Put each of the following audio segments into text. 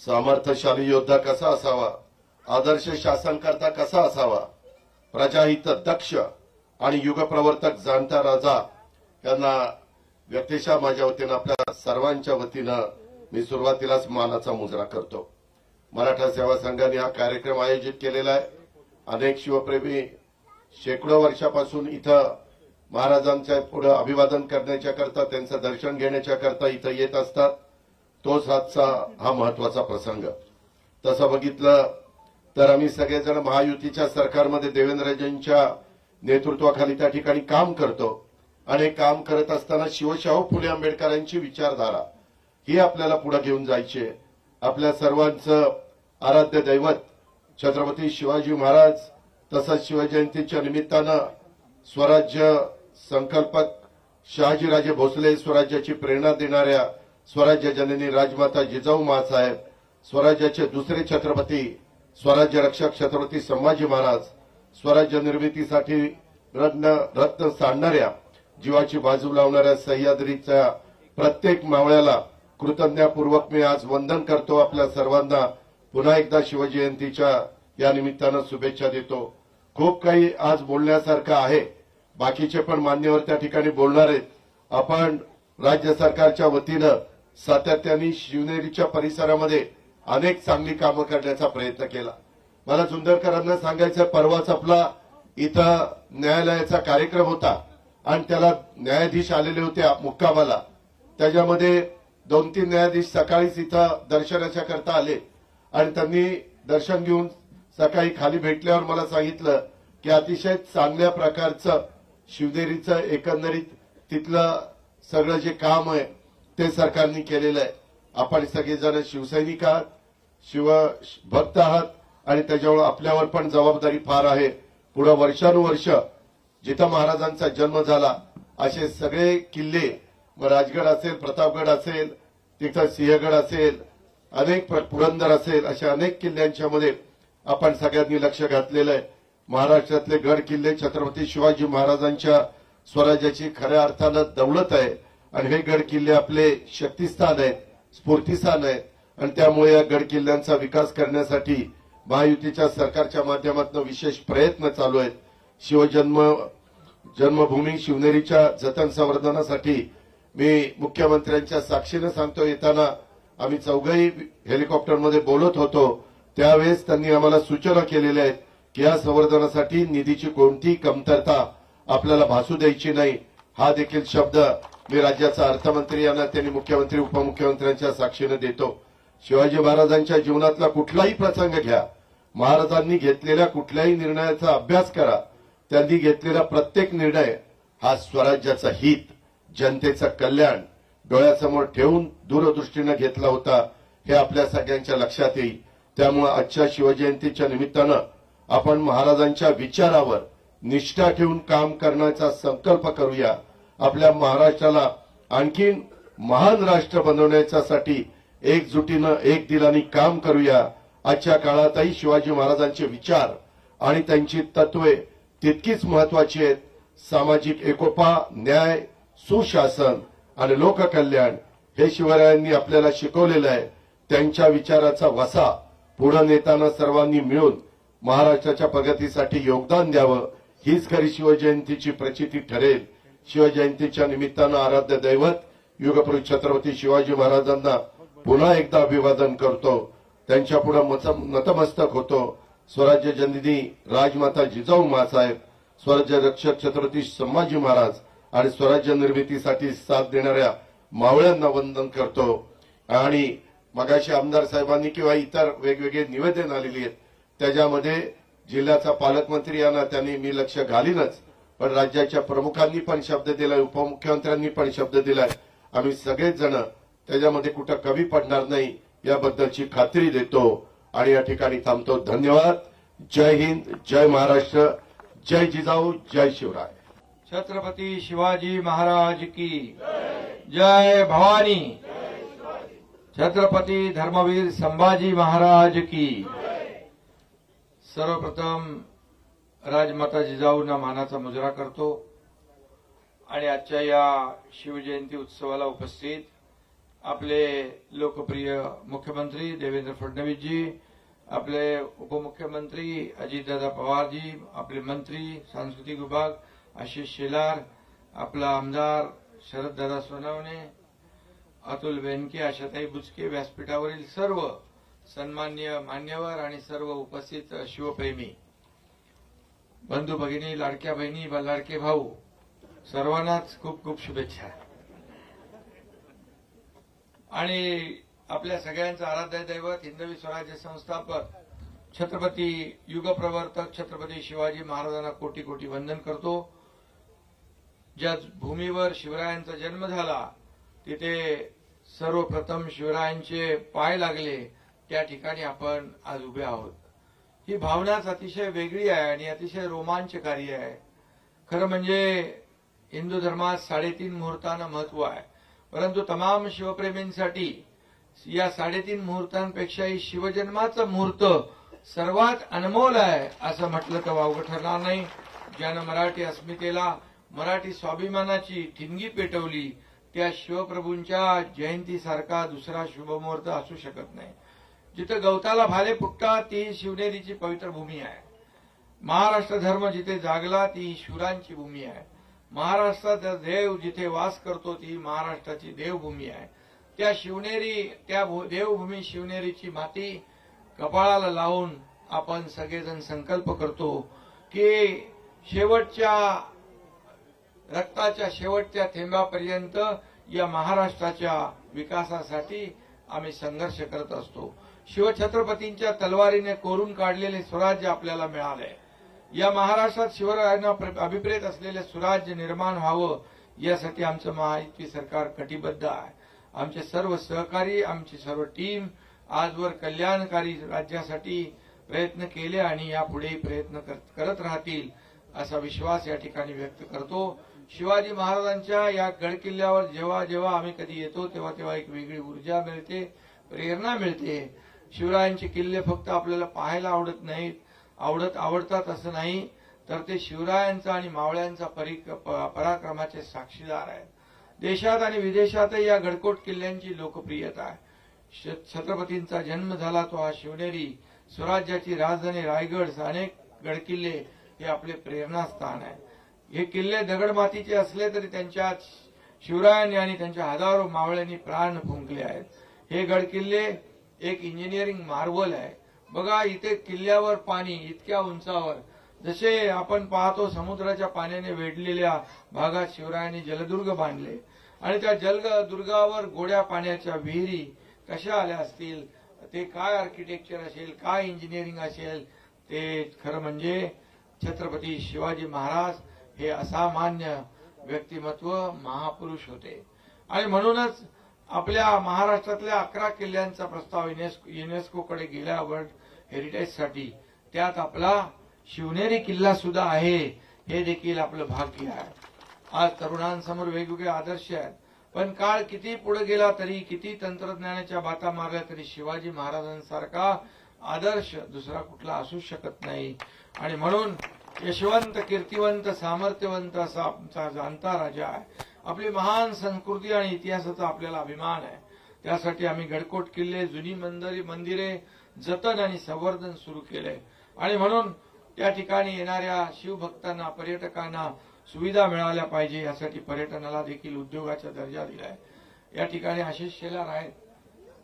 सामर्थ्यशाली योद्धा कसा असावा, आदर्श शासनकर्ता कसा असावा, प्रजाहित दक्ष आणि युगप्रवर्तक जाणता राजा यांना व्यक्तिशः माझ्या वतीनं आपल्या सर्वांच्या वतीनं मी सुरुवातीलाच मानाचा मुजरा करतो। मराठा सेवा संघाने हा कार्यक्रम आयोजित केलेला आहे। अनेक शिवप्रेमी शेकडो वर्षापासून इथं महाराजांच्या पुढे अभिवादन करण्याच्या करता, त्यांचं दर्शन घेण्याच्या करता इथं येत असतात। तोच आजचा हा महत्वाचा प्रसंग। तसं बघितलं तर आम्ही सगळेजण महायुतीच्या सरकारमध्ये देवेंद्रजींच्या नेतृत्वाखाली त्या ठिकाणी काम करतो आणि काम करत असताना शिवशाहू फुले आंबेडकरांची विचारधारा ही आपल्याला पुढे घेऊन जायची। आपल्या सर्वांचं आराध्य दैवत छत्रपती शिवाजी महाराज, तसंच शिवजयंतीच्या निमित्तानं स्वराज्य संकल्पक शहाजीराजे भोसले, स्वराज्याची प्रेरणा देणाऱ्या स्वराज्य जननी राजमाता जिजाऊ माँसाहेब, स्वराज्याचे दुसरे छत्रपती स्वराज्य रक्षक छत्रपती संभाजी महाराज, स्वराज्य निर्मितीसाठी रत्न सांडणाऱ्या, जीवाची बाजू लावणाऱ्या सह्याद्रीच्या प्रत्येक मावळ्याला कृतज्ञतापूर्वक मी आज वंदन करतो। आपल्या सर्वांना पुन्हा एकदा शिवजयंतीच्या या निमित्तानं शुभेच्छा देतो। खूप काही आज बोलण्यासारखं आहे, बाकीचे पण मान्यवर त्या ठिकाणी बोलणार आहेत। आपण राज्य सरकारच्या वतीनं सातत्याने शिवनेरीच्या परिसरामध्ये अनेक चांगली कामं करण्याचा प्रयत्न केला। मला जुंदरकरांना सांगायचं, परवाच आपला इथं न्यायालयाचा कार्यक्रम होता आणि त्याला न्यायाधीश आलेले होते मुक्कामाला। त्याच्यामध्ये 2-3 न्यायाधीश सकाळीच इथं दर्शनाच्या करता आले आणि त्यांनी दर्शन घेऊन सकाळी खाली भेटल्यावर मला सांगितलं की अतिशय चांगल्या प्रकारचं शिवनेरीचं एकंदरीत तिथलं सगळं जे काम आहे ते सरकारने केलेलं आहे। आपण सगळेजण शिवसैनिक आहात, शिवभक्त आहात आणि त्याच्यामुळे आपल्यावर पण जबाबदारी फार आहे। पुढे वर्षानुवर्ष जिथं महाराजांचा जन्म झाला असे सगळे किल्ले, राजगड असेल, प्रतापगड असेल, तिथं सिंहगड असेल, अनेक पुरंदर असेल, अशा अनेक किल्ल्यांच्या मध्ये आपण सगळ्यांनी लक्ष घातलेलं आहे। महाराष्ट्रातले गड किल्ले छत्रपती शिवाजी महाराजांच्या स्वराज्याची खऱ्या अर्थानं दौलत आहे आणि हे गड किल्ले आपले शक्तिस्थान आहेत, स्फूर्तिस्थान आहेत आणि त्यामुळे या गड किल्ल्यांचा विकास करण्यासाठी महायुतीच्या सरकारच्या माध्यमातून विशेष प्रयत्न चालू आहेत। जन्मभूमी शिवनेरीच्या जतन संवर्धनासाठी मी मुख्यमंत्र्यांच्या साक्षीने सांगतो, येताना आम्ही चौघही हेलिकॉप्टरमध्ये बोलत होतो त्यावेळेस त्यांनी आम्हाला सूचना केलेल्या आहेत की या संवर्धनासाठी निधीची कोणतीही कमतरता आपल्याला भासू द्यायची नाही। हा देखील शब्द मी राज्याचा अर्थमंत्री यांना, त्यांनी मुख्यमंत्री उपमुख्यमंत्र्यांच्या साक्षीने देतो। शिवाजी महाराजांच्या जीवनातला कुठलाही प्रसंग घ्या, महाराजांनी घेतलेल्या कुठल्याही निर्णयाचा अभ्यास करा, त्यांनी घेतलेला प्रत्येक निर्णय हा स्वराज्याचा हित, जनतेचं कल्याण डोळ्यासमोर ठेवून दूरदृष्टीने घेतला होता, हे आपल्या सगळ्यांच्या लक्षात येईल। त्यामुळे आजच्या शिवजयंतीच्या निमित्तानं आपण महाराजांच्या विचारावर निष्ठा ठेवून काम करण्याचा संकल्प करूया। आपल्या महाराष्ट्राला आणखीन महान राष्ट्र बनवण्यासाठी एकजुटीनं एक दिलाने काम करूया। आजच्या काळातही शिवाजी महाराजांचे विचार आणि त्यांची तत्वे तितकीच महत्वाची आहेत। सामाजिक एकोपा, न्याय, सुशासन आणि लोककल्याण हे शिवरायांनी आपल्याला शिकवलेलं आहे। त्यांच्या विचाराचा वसा पुढे नेताना सर्वांनी मिळून महाराष्ट्राच्या प्रगतीसाठी योगदान द्यावं, हीच खरी शिवजयंतीची प्रचिती ठरेल। शिवजयंतीच्या निमित्तानं आराध्य दैवत युगपुरुष छत्रपती शिवाजी महाराजांना पुन्हा एकदा अभिवादन करतो, त्यांच्यापुढे नतमस्तक होतो। स्वराज्य जननी राजमाता जिजाऊ माँसाहेब, स्वराज्य रक्षक छत्रपती संभाजी महाराज आणि स्वराज्य निर्मितीसाठी साथ देणाऱ्या मावळ्यांना वंदन करतो। आणि मगाशी आमदार साहेबांनी किंवा इतर वेगवेगळे निवेदन आलेली आहेत, त्याच्यामध्ये जिल्ह्याचा पालकमंत्री यांना त्यांनी मी लक्ष घालीनच, पण राज्याच्या प्रमुखांनी पण शब्द दिलाय, उपमुख्यमंत्र्यांनी पण शब्द दिलाय। आम्ही सगळेच जण त्याच्यामध्ये कुठं कमी पडणार नाही याबद्दलची खात्री देतो आणि या ठिकाणी थांबतो। धन्यवाद। जय हिंद, जय महाराष्ट्र, जय जिजाऊ, जय शिवराय। छत्रपती शिवाजी महाराज की जय। भवानी। छत्रपती धर्मवीर संभाजी महाराज की। सर्वप्रथम राजमाता जिजाऊंना मानाचा मुजरा करतो आणि आजच्या या शिवजयंती उत्सवाला उपस्थित आपले लोकप्रिय मुख्यमंत्री देवेंद्र फडणवीसजी, आपले उपमुख्यमंत्री अजितदादा पवारजी, आपले मंत्री सांस्कृतिक विभाग आशिष शेलार, आपला आमदार शरददादा सोनवणे, अतुल बेनके, आशाताई बुचके, व्यासपीठावरील सर्व सन्माननीय मान्यवर आणि सर्व उपस्थित शिवप्रेमी बंधू भगिनी, लाडक्या बहिणी, लाडके भाऊ, सर्वांनाच खूप खूप शुभेच्छा. आणि आपल्या सगळ्यांचं आराध्य दैवत हिंदवी स्वराज्य संस्थापक छत्रपती युगप्रवर्तक छत्रपती शिवाजी महाराजांना कोटी कोटी वंदन करतो. ज्या भूमीवर शिवरायांचा जन्म झाला तिथे सर्वप्रथम शिवरायांचे पाय लागले, त्या ठिकाणी आपण आज उभे आहोत. ही भावनाच अतिशय वेगळी आहे आणि अतिशय रोमांचकारी आहे. खरं म्हणजे हिंदू धर्मात 3.5 मुहूर्तांना महत्व आहे, परंतु तमाम शिवप्रेमींसाठी या 3.5 मुहूर्तांपेक्षाही शिवजन्माचं मुहूर्त सर्वात अनमोल आहे असं म्हटलं तर वावगं ठरणार नाही. ज्यानं मराठी अस्मितेला, मराठी स्वाभिमानाची ठिणगी पेटवली, त्या शिवप्रभूंच्या जयंतीसारखा दुसरा शुभमुहूर्त असू शकत नाही. जिथे गवताला भाले फुटतात ती शिवनेरीची पवित्र भूमी आहे. महाराष्ट्र धर्म जिथे जागला ती शूरांची भूमी आहे. महाराष्ट्राचा देव जिथे वास करतो ती महाराष्ट्राची देवभूमी आहे. त्या शिवनेरी, त्या देवभूमी शिवनेरीची माती कपाळाला लावून आपण सगळेजण संकल्प करतो की शेवटच्या रक्ताच्या शेवटच्या थेंबापर्यंत या महाराष्ट्राच्या विकासासाठी आम्ही संघर्ष करत असतो. शिवछत्रपतींच्या तलवारीने कोरून काढलेले स्वराज्य आपल्याला मिळाले. या महाराष्ट्रात शिवरायांना अभिप्रेत असलेले स्वराज्य निर्माण व्हावं यासाठी आमचं महायुती सरकार कटिबद्ध आहे. आमचे सर्व सहकारी, आमची सर्व टीम आजवर कल्याणकारी राज्यासाठी प्रयत्न केले आणि यापुढेही प्रयत्न करत राहतील असा विश्वास या ठिकाणी व्यक्त करतो. शिवाजी महाराजांच्या या गडकिल्ल्यावर जेव्हा जेव्हा आम्ही कधी येतो तेव्हा तेव्हा एक वेगळी ऊर्जा मिळते, प्रेरणा मिळते. शिवरायांचे किल्ले फक्त आपल्याला पाहायला आवडत नाहीत, आवडतात असं नाही, तर ते शिवरायांचा आणि मावळ्यांचा पराक्रमाचे साक्षीदार आहेत. देशात आणि विदेशातही या गडकोट किल्ल्यांची लोकप्रियता आहे. छत्रपतींचा जन्म झाला तो हा शिवनेरी, स्वराज्याची राजधानी रायगड, अनेक गडकिल्ले हे आपले प्रेरणास्थान आहे. हे किल्ले दगडमातीचे असले तरी त्यांच्यात शिवरायांनी आणि त्यांच्या हजारो मावळ्यांनी प्राण फुंकले आहेत. हे गडकिल्ले एक इंजिनिअरिंग मार्वल आहे. बघा, इथे किल्ल्यावर पाणी इतक्या उंचावर, जसे आपण पाहतो समुद्राच्या पाण्याने वेढलेल्या भागात शिवरायांनी जलदुर्ग बांधले आणि त्या जलदुर्गावर गोड्या पाण्याच्या विहिरी कशा आल्या असतील, ते काय आर्किटेक्चर असेल, काय इंजिनिअरिंग असेल, ते खरं म्हणजे छत्रपती शिवाजी महाराज हे असामान्य व्यक्तिमत्व, महापुरुष होते. आणि म्हणूनच आपल्या महाराष्ट्रातल्या 11 किल्ल्यांचा प्रस्ताव युनेस्कोकडे गेला वर्ल्ड हेरिटेजसाठी. त्यात आपला शिवनेरी किल्ला सुद्धा आहे, हे देखील आपलं भाग्य आहे. आज तरुणांसमोर वेगवेगळे आदर्श आहेत, पण काळ किती पुढे गेला तरी, किती तंत्रज्ञानाच्या बाता मारल्या तरी शिवाजी महाराजांसारखा आदर्श दुसरा कुठला असू शकत नाही. आणि म्हणून यशवंत, कीर्तिवंत, सामर्थ्यवंत असा आमचा जाणता राजा आहे. आपली महान संस्कृती आणि इतिहासाचा आपल्याला अभिमान आहे. त्यासाठी आम्ही गडकोट किल्ले, जुनी मंदिरे जतन आणि संवर्धन सुरू केले. आणि म्हणून त्या ठिकाणी येणाऱ्या शिवभक्तांना, पर्यटकांना सुविधा मिळाल्या पाहिजे यासाठी पर्यटनाला देखील उद्योगाचा दर्जा दिलाय. या ठिकाणी आशिष शेलार आहेत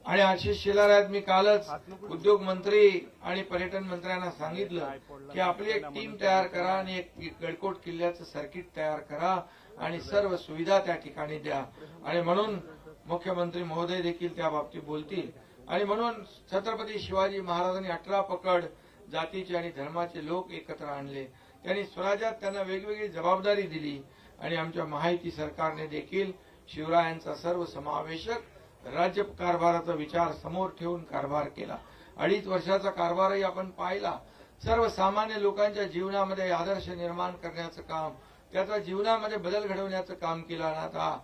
आणि आशिष शेलार आहेत. मी कालच उद्योग मंत्री आणि पर्यटन मंत्र्यांना सांगितलं की आपली एक टीम तयार करा आणि एक गडकोट किल्ल्याचं सर्किट तयार करा आणि सर्व सुविधा त्या ठिकाणी द्या. आणि म्हणून मुख्यमंत्री महोदय देखील त्या बाबतीत बोलतील. आणि म्हणून छत्रपती शिवाजी महाराजांनी 18 पकड जातीचे आणि धर्माचे लोक एकत्र आणले. त्यांनी स्वराज्यात त्यांना वेगवेगळी जबाबदारी दिली आणि आमच्या महायुती सरकारने देखील शिवरायांचा सर्वसमावेशक राज्य कारभाराचा विचार समोर ठेवून कारभार केला. 2.5 वर्षाचा कारभारही आपण पाहिला. सर्वसामान्य लोकांच्या जीवनामध्ये आदर्श निर्माण करण्याचं काम, त्याचा जीवनामध्ये बदल घडवण्याचं काम केलं. आता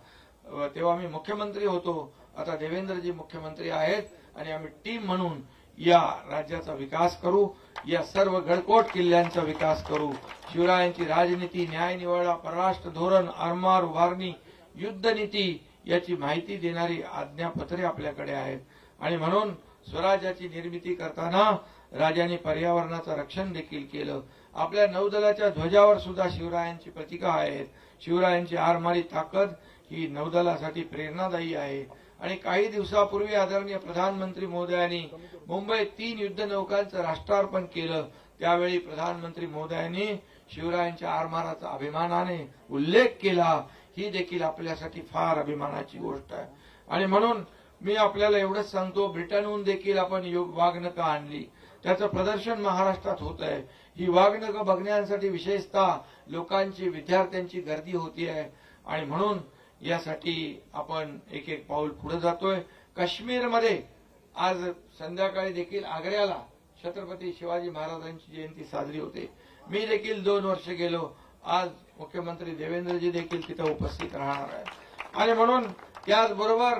तेव्हा मी मुख्यमंत्री होतो, आता देवेंद्रजी मुख्यमंत्री आहेत आणि आम्ही टीम म्हणून या राज्याचा विकास करू, या सर्व गडकोट किल्ल्यांचा विकास करू. शिवरायांची राजनीती, न्यायनिवाडा, परराष्ट्र धोरण, आरमार उभारणी, युद्धनीती याची माहिती देणारी आज्ञापत्रे आपल्याकडे आहेत. आणि म्हणून स्वराज्याची निर्मिती करताना राजांनी पर्यावरणाचं रक्षण देखील केलं. आपल्या नौदलाच्या ध्वजावर सुद्धा शिवरायांची प्रतीका आहेत. शिवरायांची आरमारी ताकद ही नौदलासाठी प्रेरणादायी आहे. आणि काही दिवसापूर्वी आदरणीय प्रधानमंत्री महोदयांनी मुंबईत 3 युद्धनौकांचं राष्ट्रार्पण केलं. त्यावेळी प्रधानमंत्री महोदयांनी शिवरायांच्या आरमाराचा अभिमानाने उल्लेख केला. ही देखील आपल्यासाठी फार अभिमानाची गोष्ट आहे. आणि म्हणून मी आपल्याला एवढंच सांगतो, ब्रिटनहून देखील आपण वाघनखं आणली. त्याचं प्रदर्शन महाराष्ट्रात होत आहे. ही वाघनखं बघण्यासाठी विशेषतः लोकांची, विद्यार्थ्यांची गर्दी होती आहे. आणि म्हणून यासाठी आपण एक एक पाऊल पुढे जातोय. काश्मीरमध्ये आज संध्याकाळी देखील आग्र्याला छत्रपती शिवाजी महाराजांची जयंती साजरी होते. मी देखील 2 वर्ष गेलो. आज मुख्यमंत्री देवेंद्रजी देखील तिथे उपस्थित राहणार आहेत. आणि म्हणून त्याचबरोबर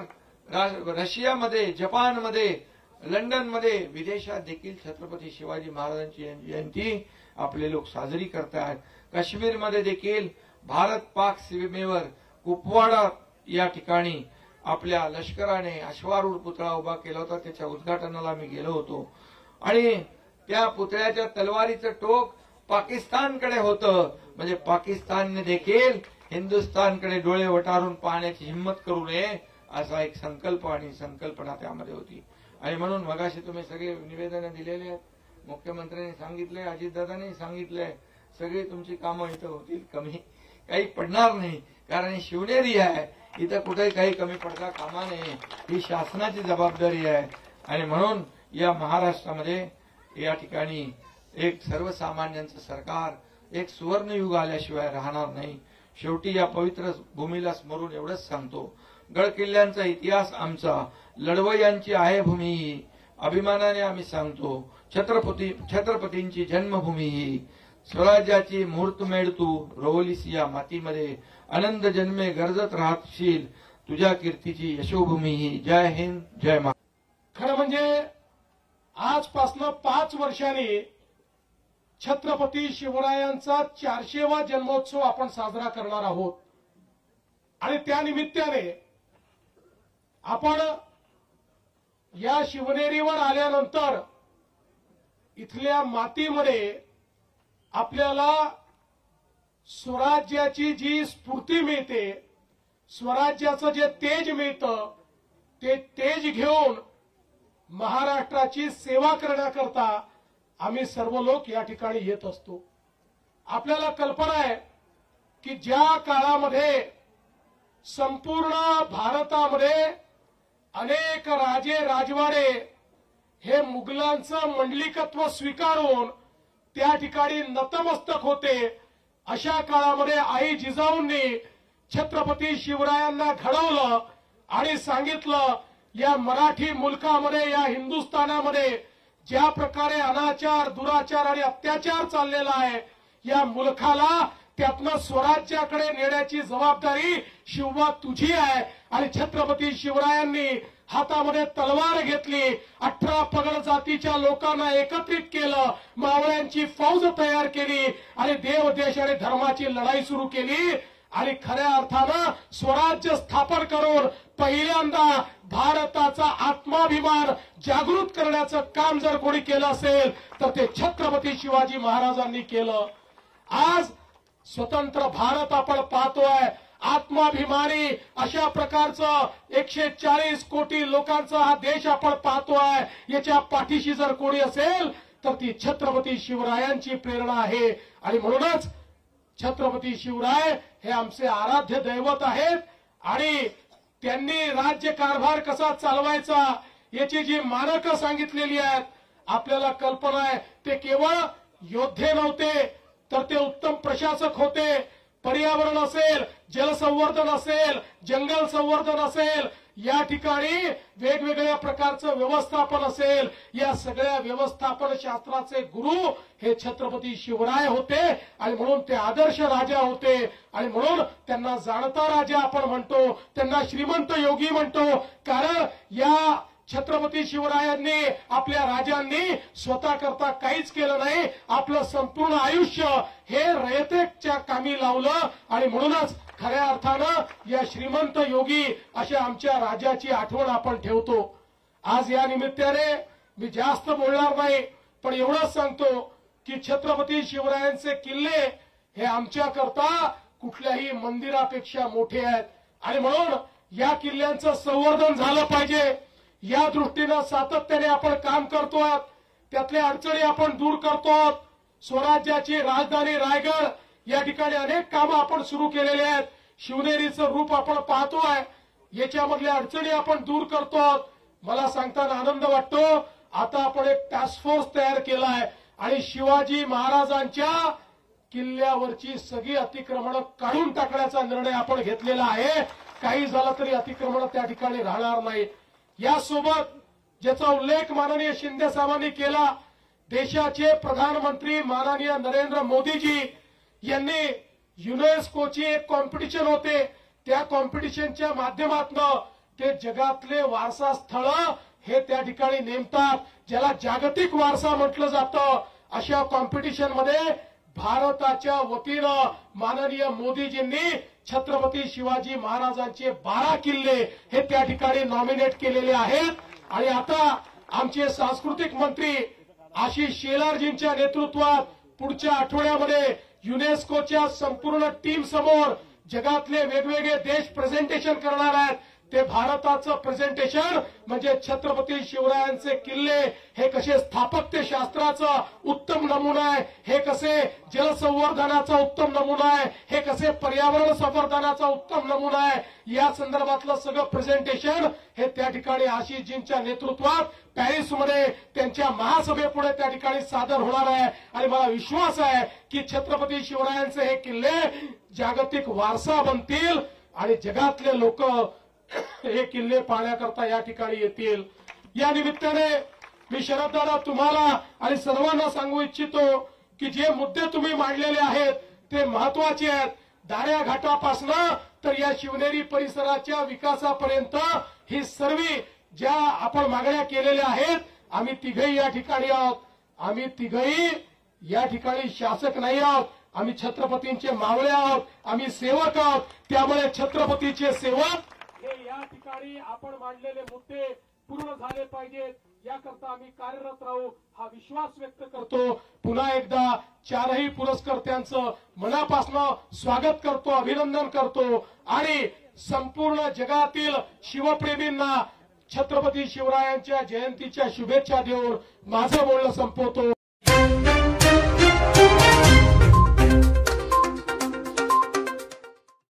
रशियामध्ये, जपानमध्ये, लंडनमध्ये, विदेशात देखील छत्रपती शिवाजी महाराजांची जयंती आपले लोक साजरी करतात. काश्मीरमध्ये देखील भारत पाक सीमेवर कुपवाडा या ठिकाणी आपल्या लष्कराने अश्वारूढ पुतळा उभा केला होता. त्याच्या उद्घाटनाला मी गेलो होतो. आणि त्या पुतळ्याच्या तलवारीचं टोक पाकिस्तानकडे होतं. म्हणजे पाकिस्तानने देखील हिंदुस्थानकडे डोळे वटारून पाहण्याची हिंमत करू नये, असा एक संकल्प आणि संकल्पना त्यामध्ये होती. आणि म्हणून मगाशी तुम्ही सगळे निवेदनं दिलेले आहेत. मुख्यमंत्र्यांनी सांगितले, अजितदादांनी सांगितले, सगळी तुमची कामं इथं होतील, कमी काही पडणार नाही. कारण ही शिवनेरी आहे, इथं कुठेही काही कमी पडता कामा नये. ही शासनाची जबाबदारी आहे. आणि म्हणून या महाराष्ट्रामध्ये या ठिकाणी एक सर्वसामान्यांचं सरकार, एक सुवर्णयुग आल्याशिवाय राहणार नाही. शेवटी या पवित्र भूमीला स्मरून एवढंच सांगतो, गडकिल्ल्यांचा इतिहास आमचा, लढवय्यांची आहे भूमी ही, अभिमानाने आम्ही सांगतो, छत्रपतींची जन्मभूमी ही, स्वराज्याची मुहूर्तमेढ तू रोवलीस या मातीमध्ये, आनंद जन्मे गरजत राहशील, तुझ्या कीर्तीची यशोभूमी ही. जय हिंद, जय महाराष्ट्र. खरं म्हणजे आजपासून 5 वर्षांनी छत्रपती शिवरायांचा 400वा जन्मोत्सव आपण साजरा करणार आहोत. आणि त्या निमित्ताने आपण या शिवनेरीवर आल्यानंतर इथल्या मातीमध्ये आपल्याला स्वराज्याची जी स्फूर्ती मिळते, स्वराज्याचं जे तेज मिळतं, ते तेज घेऊन महाराष्ट्राची सेवा करण्याकरता आम्ही सर्व लोक या ठिकाणी येत असतो. आपल्याला कल्पना आहे की ज्या काळामध्ये संपूर्ण भारतामध्ये अनेक राजे राजवाडे हे मुघलांचं मंडलिकत्व स्वीकारून त्या ठिकाणी नतमस्तक होते, अशा काळामध्ये आई जिजाऊंनी छत्रपती शिवरायांना घडवलं आणि सांगितलं, या मराठी मुलकामध्ये, या हिंदुस्थानामध्ये ज्या प्रकारे अनाचार, दुराचार आणि अत्याचार चाललेला आहे, या मुलखाला त्यातनं स्वराज्याकडे नेण्याची जबाबदारी शिवबा तुझी आहे. आणि छत्रपती शिवरायांनी हातामध्ये तलवार घेतली, 18 पगड जातीच्या लोकांना एकत्रित केलं, मावळ्यांची फौज तयार केली आणि देव, देश आणि धर्माची लढाई सुरू केली. आणि खऱ्या अर्थानं स्वराज्य स्थापन करून पहिल्यांदा भारताचा आत्माभिमान जागृत करण्याचं काम जर कोणी केलं असेल तर ते छत्रपती शिवाजी महाराजांनी केलं. आज स्वतंत्र भारत आपण पाहतोय, आत्माभिमानी अशा प्रकारचं 140 कोटी लोकांचा हा देश आपण पाहतोय. याच्या पाठीशी जर कोणी असेल तर ती छत्रपती शिवरायांची प्रेरणा आहे. आणि म्हणूनच छत्रपती शिवराय हे आमचे आराध्य दैवत आहेत. आणि त्यांनी राज्य कारभार कसा चालवायचा याची जी मानकं सांगितलेली आहेत, आपल्याला कल्पना आहे, ते केवळ योद्धे नव्हते तर ते उत्तम प्रशासक होते. पर्यावरण असेल, जलसंवर्धन असेल, जंगल संवर्धन असेल, या ठिकाणी वेगवेगळ्या प्रकारचं व्यवस्थापन असेल, या सगळ्या व्यवस्थापन शास्त्राचे गुरु हे छत्रपती शिवराय होते. आणि म्हणून ते आदर्श राजा होते. आणि म्हणून त्यांना जाणता राजा आपण म्हणतो, त्यांना श्रीमंत योगी म्हणतो. कारण या छत्रपती शिवरायांनी, आपल्या राजांनी स्वतः करता काहीच केलं नाही, आपलं संपूर्ण आयुष्य हे रयतेच्या कामी लावलं. आणि म्हणूनच खऱ्या अर्थानं या श्रीमंत योगी अशा आमच्या राजाची आठवण आपण ठेवतो. आज या निमित्ताने मी जास्त बोलणार नाही, पण एवढंच सांगतो की छत्रपती शिवरायांचे किल्ले हे आमच्याकरता कुठल्याही मंदिरापेक्षा मोठे आहेत आणि म्हणून या किल्ल्यांचं संवर्धन झालं पाहिजे. या दृष्टीनं सातत्याने आपण काम करतोय. त्यातल्या अडचणी आपण दूर करतोय. स्वराज्याची राजधानी रायगड या ठिकाणी अनेक कामं आपण सुरू केलेली आहेत. शिवनेरीचं रूप आपण पाहतोय. याच्यामधल्या अडचणी आपण दूर करतोय. मला सांगताना आनंद वाटतो, आता आपण एक टास्क फोर्स तयार केलाय आणि शिवाजी महाराजांच्या किल्ल्यावरची सगळी अतिक्रमणं काढून टाकण्याचा निर्णय आपण घेतलेला आहे. काही झालं तरी अतिक्रमणं त्या ठिकाणी राहणार नाही. यासोबत ज्याचा उल्लेख माननीय शिंदे साहेबांनी केला, देशाचे प्रधानमंत्री माननीय नरेंद्र मोदीजी यांनी युनेस्कोची एक कॉम्पिटिशन होते, त्या कॉम्पिटिशनच्या माध्यमातून ते जगातले वारसा स्थळ हे त्या ठिकाणी नेमतात, ज्याला जागतिक वारसा म्हटलं जातं. अशा कॉम्पिटिशनमध्ये भारताच्या वतीनं माननीय मोदीजींनी छत्रपती शिवाजी महाराजांचे 12 किल्ले हे त्या ठिकाणी नॉमिनेट केलेले आहेत. आणि आता आमचे सांस्कृतिक मंत्री आशिष शेलारजींच्या नेतृत्वात पुढच्या आठवड्यामध्ये युनेस्कोच्या संपूर्ण टीम समोर जगातले वेगवेगळे देश प्रेझेंटेशन करणार आहेत. ते भारताचं प्रेझेंटेशन म्हणजे छत्रपती शिवरायांचे किल्ले हे कसे स्थापत्य शास्त्राचा उत्तम नमुना आहे, हे कसे जलसंवर्धनाचा उत्तम नमुना आहे, हे कसे पर्यावरण संवर्धनाचा उत्तम नमुना आहे, या संदर्भातलं सगळं प्रेझेंटेशन हे त्या ठिकाणी आशिषजींच्या नेतृत्वात पॅरिसमध्ये त्यांच्या महासभेपुढे त्या ठिकाणी सादर होणार आहे. आणि मला विश्वास आहे की छत्रपती शिवरायांचे हे किल्ले जागतिक वारसा बनतील आणि जगातले लोक हे किल्ले पाहण्याकरता या ठिकाणी येतील. या निमित्ताने मी शरददादा तुम्हाला आणि सर्वांना सांगू इच्छितो की जे मुद्दे तुम्ही मांडलेले आहेत ते महत्वाचे आहेत. दाऱ्या घाटापासनं तर या शिवनेरी परिसराच्या विकासापर्यंत ही सर्व ज्या आपण मागण्या केलेल्या आहेत, आम्ही तिघही या ठिकाणी आहोत. आम्ही तिघही या ठिकाणी शासक नाही आहोत, आम्ही छत्रपतींचे मावळे आहोत, आम्ही सेवक आहोत. त्यामुळे छत्रपतीचे सेवक हे या ठिकाणी आपण मांडलेले मुद्दे पूर्ण झाले पाहिजेत, याकरता आम्ही कार्यरत राहू हा विश्वास व्यक्त करतो. पुन्हा एकदा चारही पुरस्कर्त्यांचं मनापासून स्वागत करतो, अभिनंदन करतो आणि संपूर्ण जगातील शिवप्रेमींना छत्रपती शिवरायांच्या जयंतीच्या शुभेच्छा देऊन माझं बोलणं संपवतो.